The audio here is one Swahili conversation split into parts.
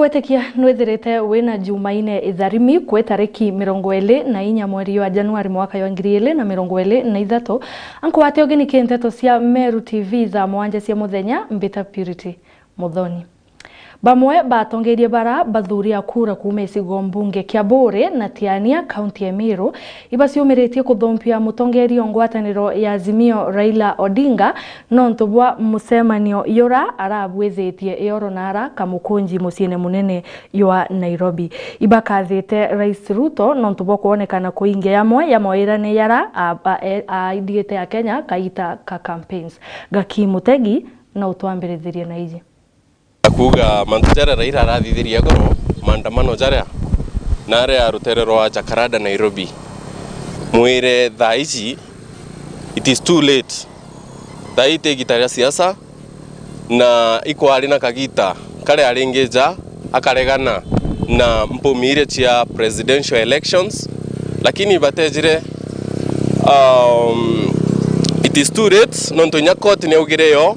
Ningwetekia nwethirite wina Jumaine itharimi kwe tariki 24 mweri wa Januari mwaka wa 2023 anko wate ogeni kenteto cia Meru Tv za mwanja cia muthenya mbita Purity Muthoni. Bamwe batongerie bara bathuria kura kuma icigo mbunge kia Bore na Tiania kaunti ya Meru ibasiumiretie kuthompia mutongerio ngwataniro ya Azimio Raila Odinga nontobwa musemanio yora arabwethetie yoro nara kamukunji musiene munene ywa Nairobi ibakathite Rais Ruto nontobwa kuonekana kuinge yamwe irane yara aidiete ya Kenya kaita ka campaigns gakimutegi na utwambirithirie na iji kuga mantujara Raila arathithiria goro maandamano jaria nare aruterero wa Jakaranda Nairobi mwire thaici it is too late thaite gitaria siasa na ikwari na kagita kare aringeja akaregana na mpumire cia presidential elections lakini batejire it is too late nontonya court ne ugireyo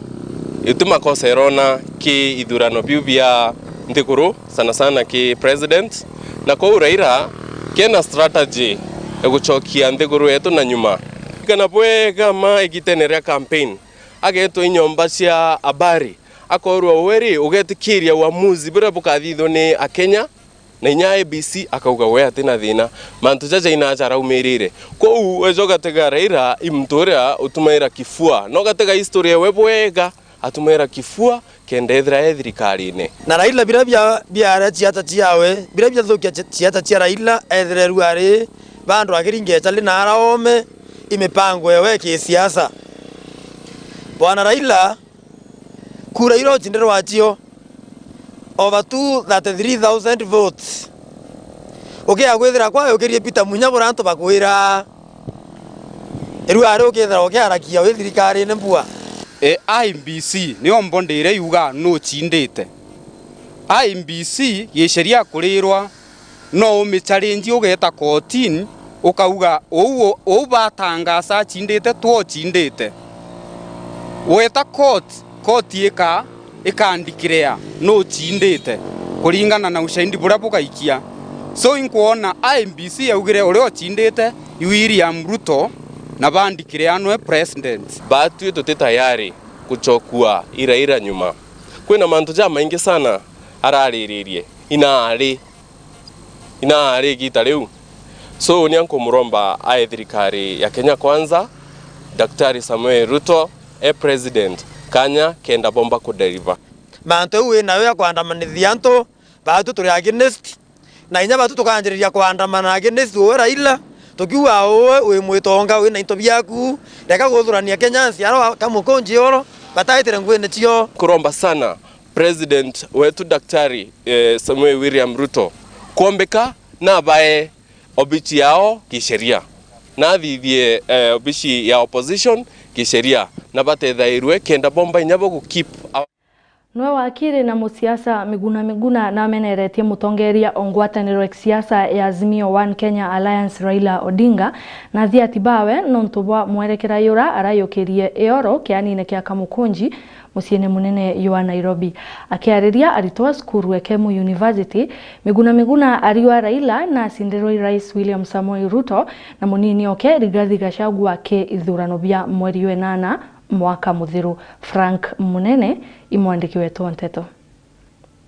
ituma koserona ki idurano bibia ntikuru sana ki president na kwa Raila kena strategy eguchokia ntikuru yetu na nyuma kana bwega ma igitenerea campaign ageto inyomba cia habari akorwa weri ugetikiria uamuzi bira bukathitho ni akenya na inya ABC akauga we atina thina mantu jaja inaja raumirire ko ejoga tega Raila imtoria utumaira kifua no gatega historia webwega atumera kifua kendethra ethirikarine na Raila bira ciata ciawe bira thukia ciata cia Raila ethereru ari bandu akiringecha linara ome imipango yewe kisiasa bwana Raila kura iro chindero wachio over 233,000 votes agwethera kwa ukirie Peter Munyabura antu bakwira eru ari ukethera ukiharakia wethirikarine mbua IMBC niyo mbondire yuga no chindite IMBC yesheria kurirwa no umichallenge ugeta courtin ukauga ou batangasa chindite two chindite weta court ikandikira no chindite kuringana na ushahidi bura bukaikia so inkuona IMBC yaugire uri chindite William Ruto na bandikire anwe president batu yote tayari kuchokua ira nyuma kwena mantu ja maingi sana arariririe inaari gita riu so nyanko muromba aethirikari ya Kenya kwanza Daktari Samuel Ruto president kanya kenda bomba ku deliver mantu we nawe ya kuandamanithia antu batu turi against na inya batu tukanjiriria kuandamana against Raila tukiwa we mwitonga we na into biaku reka guthurania Kenya ciaro kamukunji oro bataitire ngwene cio kuromba sana president wetu Daktari Samuel William Ruto kuombeka na bae obichi yao kisheria na thithie obichi ya opposition kisheria na batethairwe kenda bomba inyabo ku keep Nwe wakiri na musiasa Miguna na ameneretie mutongeria ongwataniro siasa ya Azimio One Kenya Alliance Raila Odinga na thiatibawe nontobwa mwerekera yura arayokirie eoro kianine kia kamukunji musiene munene ywa Nairobi akiariria aritoa skuru Ekemu University Miguna ariwa Raila na sinderoi Rais William Samoei Ruto na munini oke Rigathi Gachagua ke ithurano bya mweri wenana mwaka muthiru Frank Munene imwandiki wetu Nteto.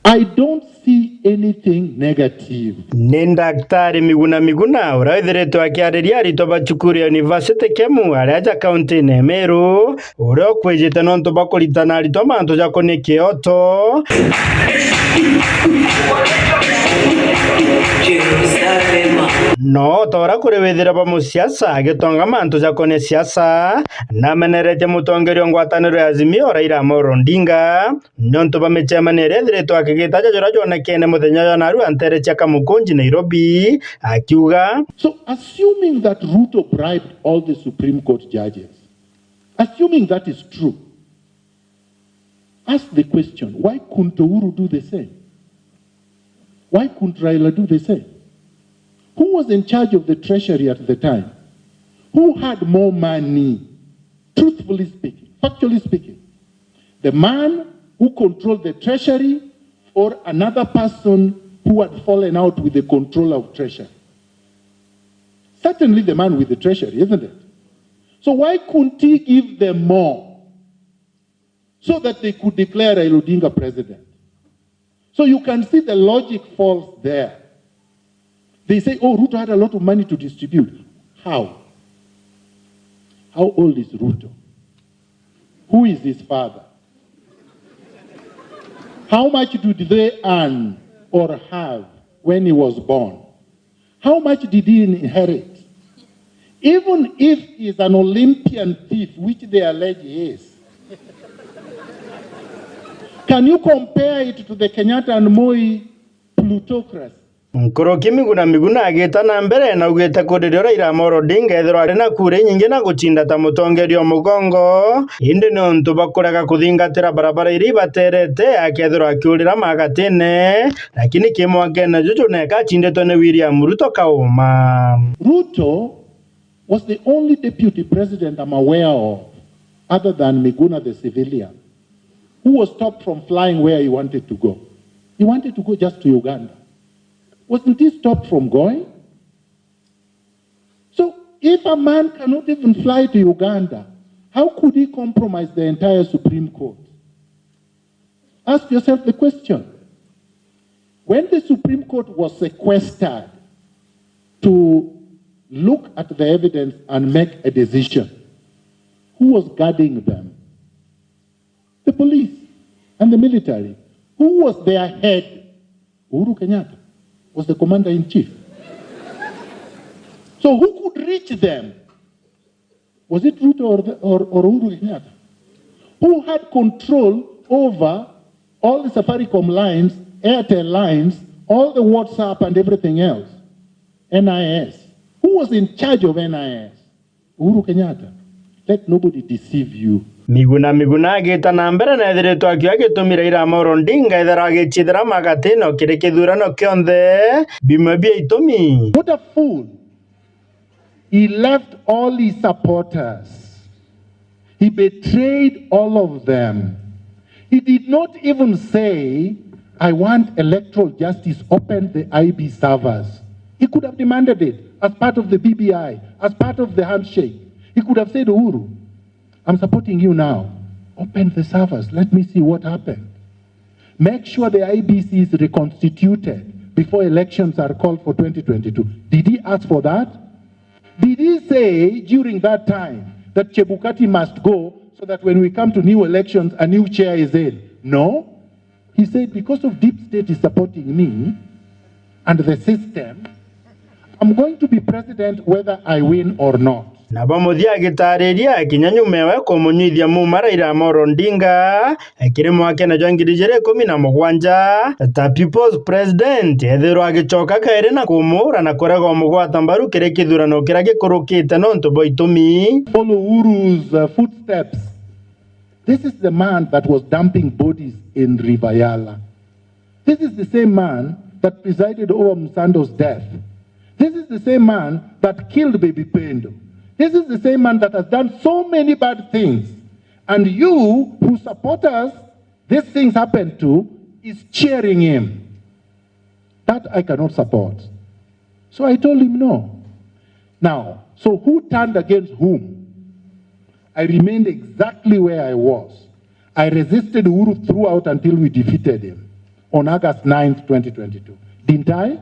I don't see anything negative. Ni Daktari Miguna uraithiritwo akiariria arito bachukuri University Kemu areja county ne Meru uro kwijite nonto bakuritana arito manto jako ni kioto no tora kurewethira ba musiasa agitonga manto jako ni siasa na menerete mutongerio ngwataniro ya Azimio Raila Odinga nonto bamechemanere thiritwo akigitaja jora jona kene muthenya ya naru antere cha kamukunji Nairobi akiuga So assuming that Ruto bribed all the Supreme Court judges, assuming that is true, ask the question, why couldn't Uhuru do the same? Why couldn't Raila do the same? Who was in charge of the treasury at the time? Who had more money? Truthfully speaking, factually speaking, the man who controlled the treasury or another person who had fallen out with the controller of treasury? Certainly the man with the treasury, isn't it? So why couldn't he give them more so that they could declare Raila Odinga president? So you can see the logic falls there. They say, oh, Ruto had a lot of money to distribute. How? How old is Ruto? Who is his father? How much did they earn or have when he was born? How much did he inherit? Even if he's an Olympian thief, which they allege he is, can you compare it to the Kenyatta and Moi plutocracy? Nkoroki Miguna agita na mbere na ugite kudirio Raila Amolo Odinga ethirwa ari na kure nyingi na guchinda ta mutongerio mugongo indi ni untu bakurega kuthingatira barabara iri baterete akethirwa akiurira magatine lakini kimwangene juju neka chindetwo ni William Ruto kauma. Ruto was the only deputy president I'm aware of, other than Miguna the civilian, who was stopped from flying where he wanted to go. He wanted to go just to Uganda. Wasn't he stopped from going? So if a man cannot even fly to Uganda, how could he compromise the entire Supreme Court? Ask yourself the question. When the Supreme Court was sequestered to look at the evidence and make a decision, who was guarding them? The police and the military. Who was their head? Uhuru Kenyatta was the commander-in-chief. So who could reach them? Was it Ruto or Uhuru Kenyatta? Who had control over all the Safaricom lines, Airtel lines, all the WhatsApp and everything else? NIS. Who was in charge of NIS? Uhuru Kenyatta. Let nobody deceive you. Miguna agita na mbere na ethiritwo agitumira Raila Amolo Odinga ethera agichithira magatino kiri kithurano kionthe bimwe bia itumi. What a fool. He left all his supporters. He betrayed all of them. He did not even say, I want electoral justice, open the IB servers. He could have demanded it as part of the BBI, as part of the handshake. He could have said, Uhuru, I'm supporting you now. Open the servers. Let me see what happened. Make sure the IBC is reconstituted before elections are called for 2022. Did he ask for that? Did he say during that time that Chebukati must go so that when we come to new elections, a new chair is in? No. He said, because of deep state is supporting me and the system, I'm going to be president whether I win or not. Na bamuthia agitariria kinyanyumewe kumunyithia muma Raila Amolo Odinga ekiri mwake na 2017 ta people's president ethirwa agicoka kairi na kumura na kurega mugwata mbaru kiri kithurano kira gikurukite nontu boitumi. Follow Uhuru's footsteps. This is the man that was dumping bodies in River Yala. This is the same man that presided over Msando's death. This is the same man that killed Baby Pendo. This is the same man that has done so many bad things. And you, who support us, these things happen to, is cheering him. That I cannot support. So I told him no. Now, so who turned against whom? I remained exactly where I was. I resisted Uhuru throughout until we defeated him on August 9th, 2022. Didn't I?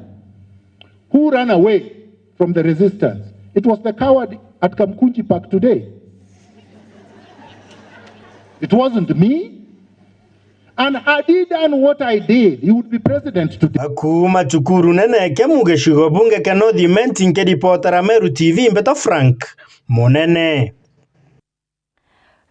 Who ran away from the resistance? It was the coward at Kamkunji Park today. It wasn't me. And had he done what I did, he would be president today. Akuma chukuru nene kemuge shigo bunge kanodi menti nke reportera Meru TV mbeto Frank Monene.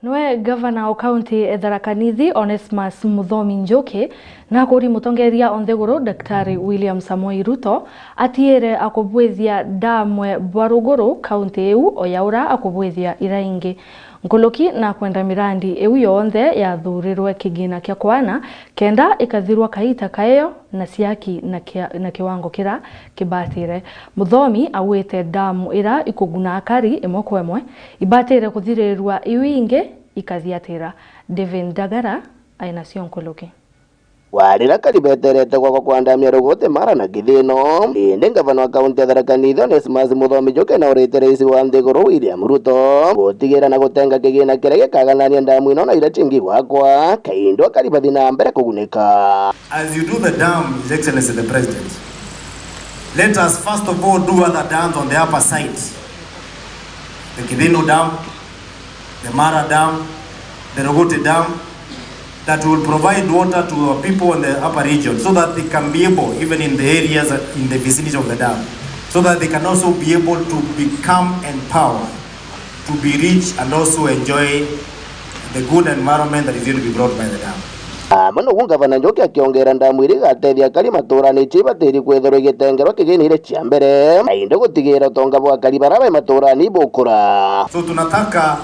Noe governor o county Tharaka Nithi Onesmus Muthomi Njoki na kuri mutongeria ontheguru Daktari William Samoei Ruto atiere akubwithia damwe Bwaruguru county eu oyaura akubwithia iraingi nkoloki na kwenda mirandi eu yonthe yathurirwe kigina kya kwana kenda ikathirwa kaita kaeyo na siaki na kiwango kira kibatire. Muthomi awite damu ira ikuguna akari imwe kwemwe ibatire kuthirirwa iwinge ikathiatira. Devin Dagara aina cio nkoloki. warira karibeterete kwa kwandamia rogote mara na githino inde ngavana wa kaunti ya Tharaka Nithi Onesmus Muthomi Njuki na urite raisi wa Nthiguru William Ruto gutigira na gutenga kigina kiria gikaganania ndamu ino na ira chingi gwakwa kaindo karibathi na mbere kugunika. As you do the dam, His Excellency the President, let us first of all do other dams on the upper side. The Kidino Dam, the Mara Dam, the Rogote Dam, that will provide water to our people in the upper region so that they can be able, even in the areas in the vicinity of the dam, so that they can also be able to become empowered, to be rich and also enjoy the good environment that is going to be brought by the dam. Mano gavana Njuki akiongera ndamu iri gatethia kari maturani chibatiri kwethero igitengerwa kiginire chia mbere ainde gutigira utonga bwa kari barabe maturani bukura. So tunataka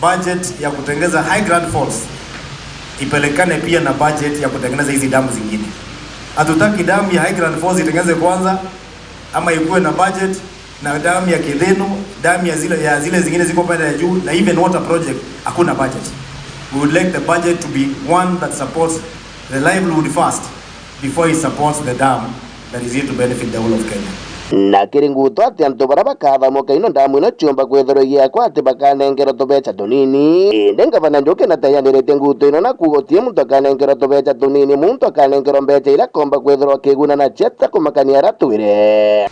budget ya kutengeza High Grand Falls ipelekane pia na budget ya kutengeneza hizi damu zingine. Hatutaki damu ya High Grand Falls itengeze kwanza ama ikuwe na budget na damu ya Kidheno, damu ya zile zingine ziko pale ya juu na even water project hakuna budget. We would like the budget to be one that supports the livelihood first before it supports the dam that is here to benefit the whole of Kenya. Na kiringuto ati antu baraba kathamuka ino ndamu ino chiomba kwethero giakwa ati bakanengera tubecha tunini inde ngavana Njuki nateyanirite nguto ino na kugotie muntu akanengera tubecha tunini muntu akanengera mbecha ira komba kwethero akiguna na cheta kumakania ratwire.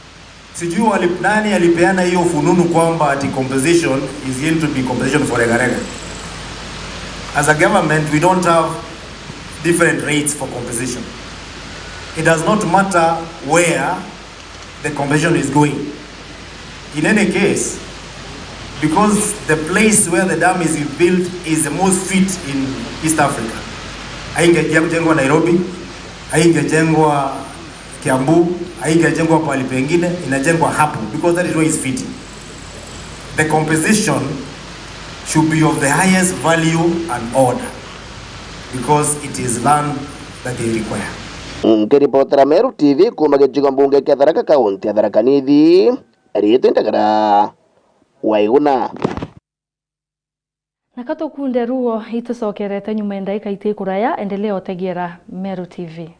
Sijui nani alipeana hiyo fununu kwamba ati compensation is going to be compensation for regarega. As a government, we don't have different rates for compensation. It does not matter where the compensation is going. In any case, because the place where the dam is built is the most fit in East Africa. Haingejengwa Nairobi, haingejengwa Kiambu, haingejengwa pahali pengine, inajengwa hapo because that is where it's fitting. The compensation should be of the highest value and order because it is land that they require. Nkiripotera Meru TV kuma gichigo mbunge kia Tharaka kaunti ya Tharaka Nithi rito ndagara waiguna Nakatokunde ruo itucokerete nyuma ndaika itikuraya endelea otegera Meru TV.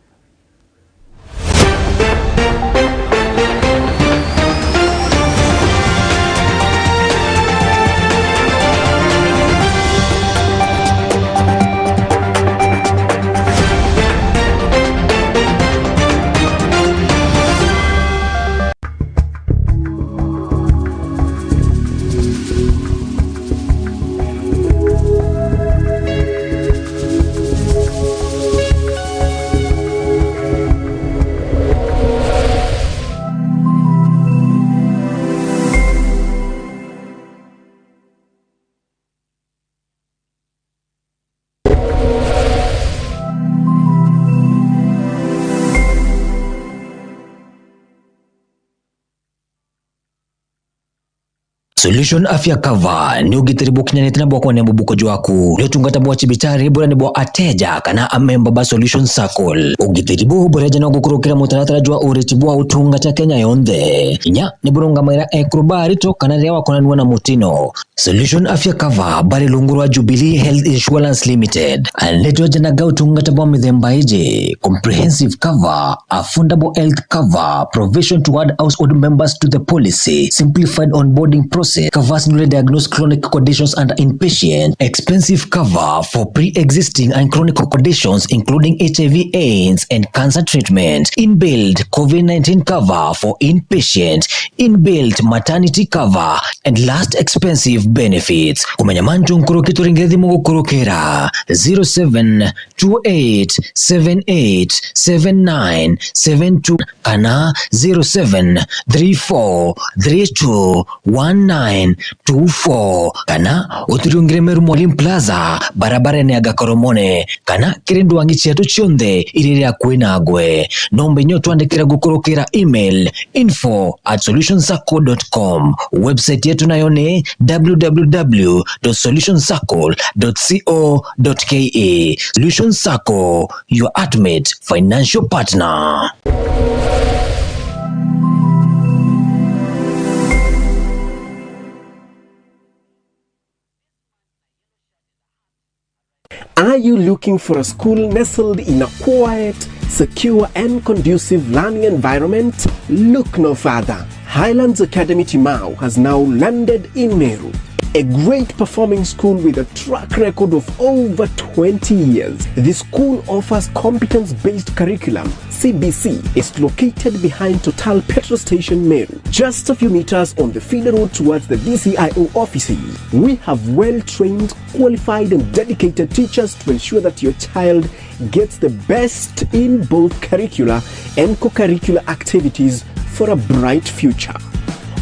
Solution Afya Cover ni ugitiri bukinyanite na bwako ne bubuko jwaku ni utungata bwa chibitari bora ni bwa ateja kana amemba ba Solution Circle ugitiri bu boreja no gukurukira mutaratara jwa ureti bwa utungata Kenya yonde inya ni burunga maira ekrobari to kana rewa konanwa na mutino. Solution Afya Cover bari lungurwa Jubilee Health Insurance Limited aletwa jana ga utungata bwa mithemba ije comprehensive cover, affordable health cover, provision to add household members to the policy, simplified onboarding process, covers newly diagnosed chronic conditions and inpatient, expensive cover for pre-existing and chronic conditions including HIV/AIDS and cancer treatment, inbuilt COVID-19 cover for inpatient, inbuilt maternity cover, and last expensive benefits. Kumenya manju nkurukitu ringethi mugukurukira 0728787972 kana 0734321924 kana uturiungire Meru Mwalimu Plaza barabara ni agakoromone kana kirindu wangi chetu chionde iriria kwinagwe nombe nyo tuandikira gukurukira email info@solutionscircle.com. Website yetu nayo ni www.solutionscircle.co.ke. Solution Circle, your ultimate financial partner. you looking for a school nestled in a quiet, secure and conducive learning environment? Look no further. Highlands Academy Timau has now landed in Meru. A great performing school with a track record of over 20 years. The school offers competence-based curriculum. CBC is located behind Total Petrol Station Meru, just a few meters on the feeder road towards the DCIO offices. We have well-trained, qualified and dedicated teachers to ensure that your child gets the best in both curricular and co-curricular activities for a bright future.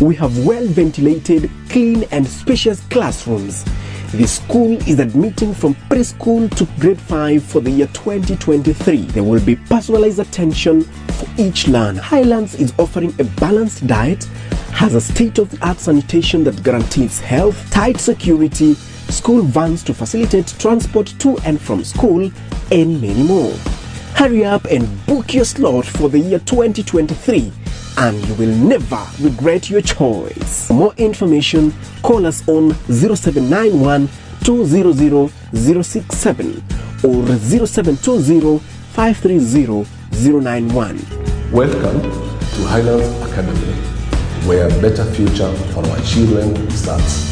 We have well-ventilated, clean and spacious classrooms. The school is admitting from preschool to grade 5 for the year 2023. There will be personalized attention for each learner. Highlands is offering a balanced diet, has a state-of-the-art sanitation that guarantees health, tight security, school vans to facilitate transport to and from school, and many more. Hurry up and book your slot for the year 2023. And you will never regret your choice. For more information, call us on 0791 200 067 or 0720 530 091. Welcome to Highlands Academy, where a better future for our children starts.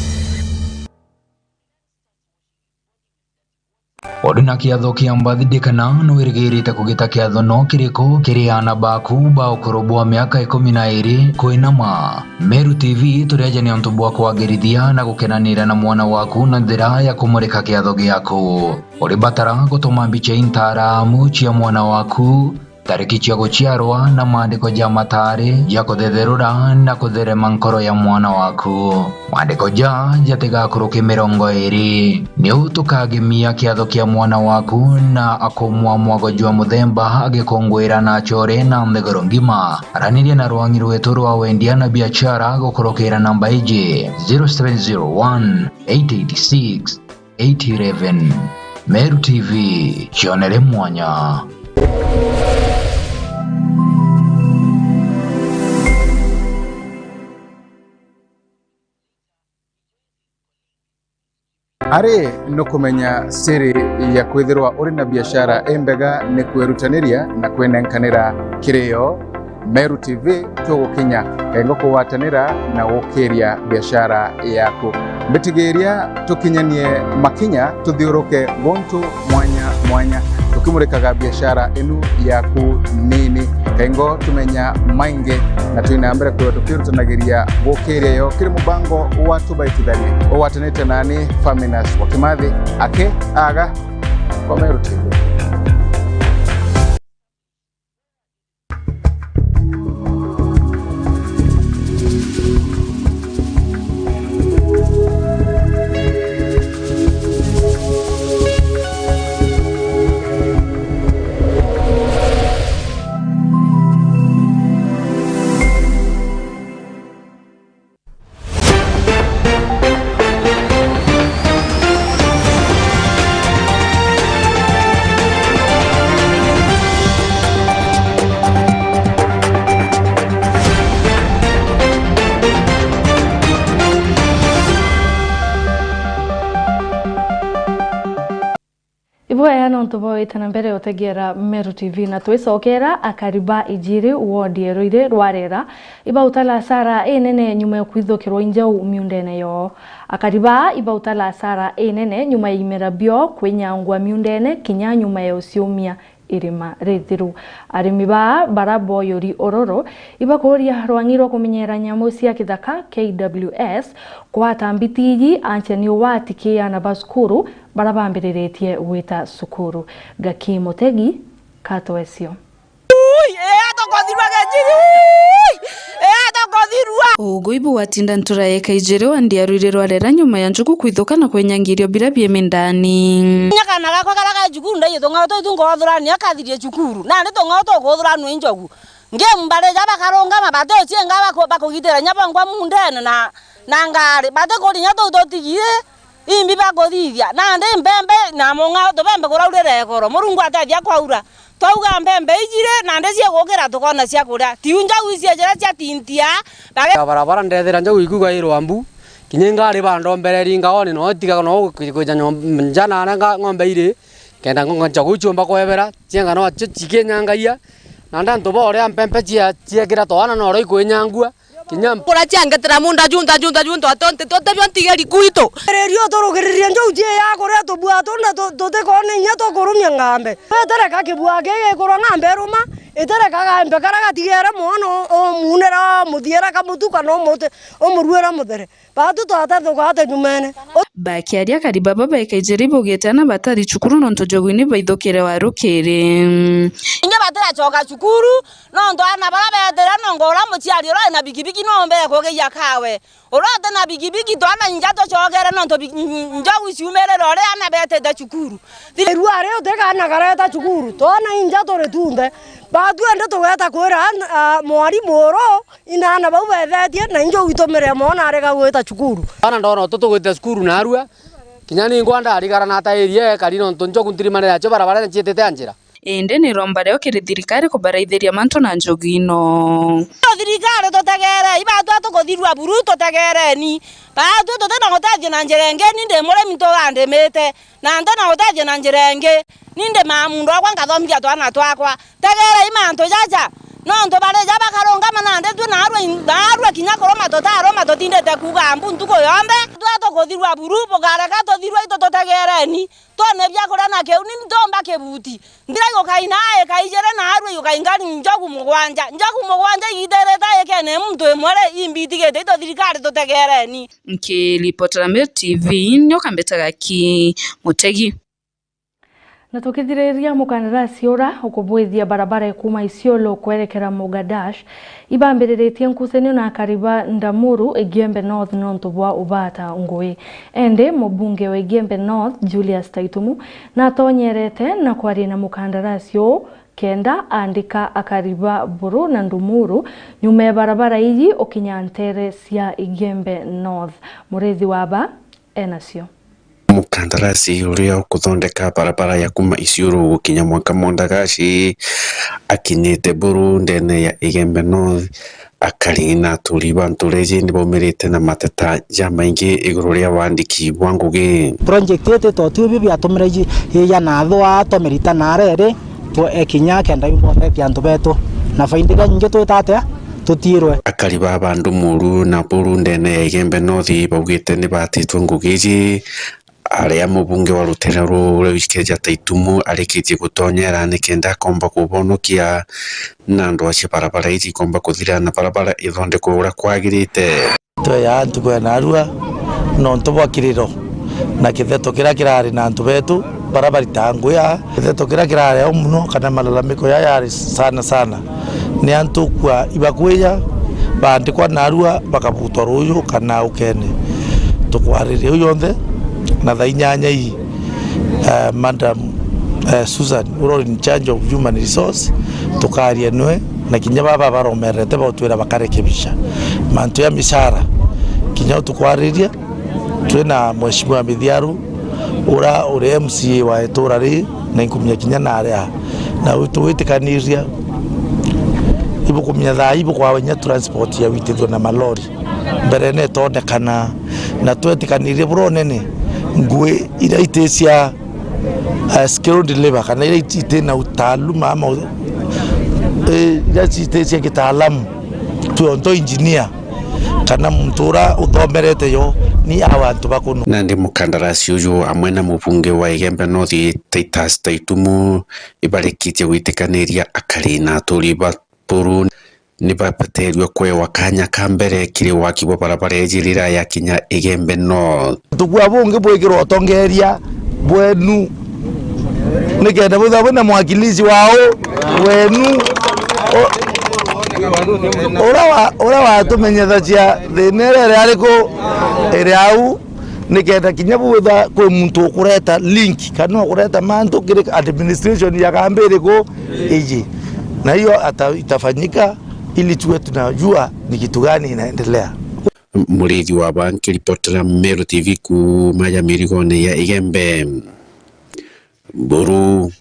Odina kiatho kia mbathidikana nwirigirite kugita kiatho no kiriko kiriana baku ba ukurubwa miaka 12 kwinama. Meru TV tureje ni ontu bwa kwagirithia na gukenanira na mwana waku na njira ya kumurika kiatho giaku. Uri batara gutuma mbica intaramu cia mwana waku, tariki cia guciarwa na maandiko ja matari ja kuthetherura na kutherema nkoro ya mwana waku. Maandiko ja jatigakuruki 20 ni utukagemia kiatho kia mwana waku na akomwa mwago jwa muthemba agikongwira na chore na ndegoro ngima. Araniria na rwangi rwetu rwa wendia na biashara gukurukira namba iji 0701 886 811. Meru TV, chionere mwanya. Ari no kumenya siri ya kwithirwa uri na biashara embega ni kwerutaniria na kwenenkanira kirio. Meru TV tugukinya kengo kuwatanira na gukiria biashara yaku. Mbitigiria tukinyanie makinya tuthiuruke gontu mwanya tukimurikaga biashara enu yaku nini kengo tumenya mainge na tuinambere kwa tukirutanagiria gukiria yo kiri mubango watu baitithanie owatanite nani Faminas wakimathi ake aga kwa Meru TV. Ivoya no ntubo itana mbere otegera Meru TV na twicokera akariba ijiri wodi roire rwarera iba utala sara enene nyuma ya kwithokirwo injau miundene yo. Akariba iba utala sara enene nyuma ya imerabio kwenyangwa miundene kinya nyuma ya usiumia irima rethiru. Arimi ba barabo yori ororo iba koria rwangiro kumenyera nyamu cia kithaka KWS kwa tambitiji ancheni watikia na baskuru barabambiriretie wita sukuru. Gaki Motegi katowesio. Uguibu watinda nturaeka ijero andiarwire rwarera nyuma ya njugu kwithuka na kwenyangirio bila bieme ndani. Nyakana gako karaga jukuru ndaye tonga to tungothurani akathirie jukuru na ndi tonga to gothurani njogu ngembare jaba karonga mabate ochienga bakogitera nyabangwa mundene na ngari bate kodi nyato totigire imbi bagothithia na ndi mbembe na monga to bembe kuraurere goro murungu atathia kwaura twauga mbembe ijire na ndi cie gukira tukona cia kuria tiunja wicie jera cia tintia barabara ndethera njogu ikuga irwambu kinyenga ri bando mbere ringa oni no tiga no kuja njana nga ngombe ire kenda ngonga chaguchumba kwebera chenga no chikenyangaia na ndanto bore ampempe chiekira twana no roi kwenyangua kinyam pora changetera munda junta atonte tote byantigeri kuito rerio torogeriria njoutie ya korea to bwato na tote kone nya to korumya ngambe tere ka kibwage koro ngambe ruma etere ka ngambe karaga tigera mono o munera muthiera ka mutuka no mote o muruera mutere batu tata thogate jumene bakiaria kariba baba ikajaribu getana batari chukuru nonto jogwini baithokere warukire inye batera choka chukuru nonto ana bara betera nongora muchiari ro na bigibigi no mbere koge yakawe orate na bigibigi to ana njato chogere nonto njawu shumere rore ana bete da chukuru ruare oteka na gareta chukuru to ana njato retunde batu ende to geta kwera mwari moro inana bau bethetie na injo witomere mona arega gweta chukuru ana ndono toto gweta chukuru narua kinyani ngwanda arigara na tairie kari nonto njoku ntirimane yacho barabara nchietete anjira ende ni romba leo kiri thirikari kubaraithiria manto na njogino thirikari totegere ibatu atukuthirwa buru totegereni batu totena gotathie na njerenge ninde muremi togandemete na ntena gotathie na njerenge ninde mamundo akwa ngathomithia twana twakwa tegere imanto jaja nonto bare jaba karonga manande tu narwa kinya koroma totaro matotindete kuga mbu ntuko yombe atukuthirwa buru bogare katothirwa itototegereni tone byakora na ke unini tomba kebuti ndira yo kainae kaijere na arwe yo kaingani njogu mugwanja idereta yekene mtu emore imbitigete to thirikari totegereni nkilipotera Meru TV nyoka mbetaga ki Mutegi na tukithiriria mukandarasi ura ukubwithia barabara kuma Isiolo kwerekera Mogadash ibambiriretie nkusenio na kariba Ndamuru Igembe North nonto bwa ubata ngui ende mubunge wa Igembe North Julius Taitumu na tonyerete na kwaria na mukandarasi kenda andika akariba Buru na Ndumuru nyuma ya barabara iyi okinyantere cia Igembe North murethi waba enasio mukandarasi uria ukuthondeka barabara ya kuma Isiolo gukinya mwaka Mondagashi akinyite Buru ndene ya Igembe North akarina turiba ntureje ndibomerete na mateta ya maingi iguru ria wandiki wangugi project ete totu bi atomereji ya nathwa tomerita narere to ekinya kenda yumbe byantu beto na faindika nyinge to tate tutirwe akariba abandu muru na Buru ndene ya Igembe North baugite ni batitwe ngugiji aria mubunge wa Ruterero Julius Taitumu arekitie gutonyera nikenda komba kubonokia na ndo aci barabara iji komba kuthira na barabara ithondeko ura kwagirite to ya antu kwa narua no ntobo kiriro na kitheto kirari na antu betu barabara tangu ya kitheto kirari muno kana malalamiko yari sana ni antu kwa ibakweya bandikwa narua bakabutwa ruyu kana ukene tukwarire uyonthe na thainyanya hii Madam Susan uro in charge of human resource tukaria nwe na kinya baba baromerete batwira bakarekebisha mantu ya mishara kinya tukwariria twina mheshimiwa Mithiaru ure MC wa eturari na inkumya kinya na aria na witikaniriria ibukumya thaibu kwa wenya transport ya witithio na malori mbere ne tondekana na twetikanirie buronene ngwe ira itesia skilled labor kana ira ite na utaaluma ama ira itesia kitaalamu tuonto engineer kana mtura uthomerete yo ni abantu bakunu na ndi mukandarasi uyu amwe na mubunge wa Igembe North Julius Taitumu ibarikitie gwitikaniria akarina turiba Buru ni bapaterio kwewa kanya kambere kiri wakibo barabara ejirira ya kinya Igembe North tukwa bunge bwegiro tongeria bwenu nikenda buthabona mwakilizi wao wenu ora wa tumenyetha cia thinere ariko iriau nikenda kinya butha kwe muntu ukureta link kana ukureta mantu kiri administration ya kambere ko iji na hiyo itafanyika ili tuwe tunajua ni kitu gani inaendelea. Murethi wa banki ripotera Meru TV ku maya mirigone ya Igembe Buru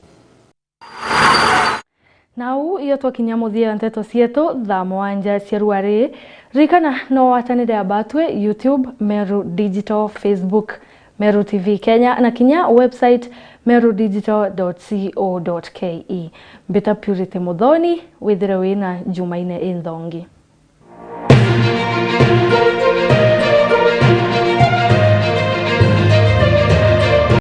nau iyo twakinya muthia nteto cietu thaa mwanja cia ruari rikana no watanire abatwe YouTube Meru Digital Facebook Meru TV Kenya na kinya website merudigital.co.ke. Mbita Purity Muthoni withire wina Jumaine Inthongi.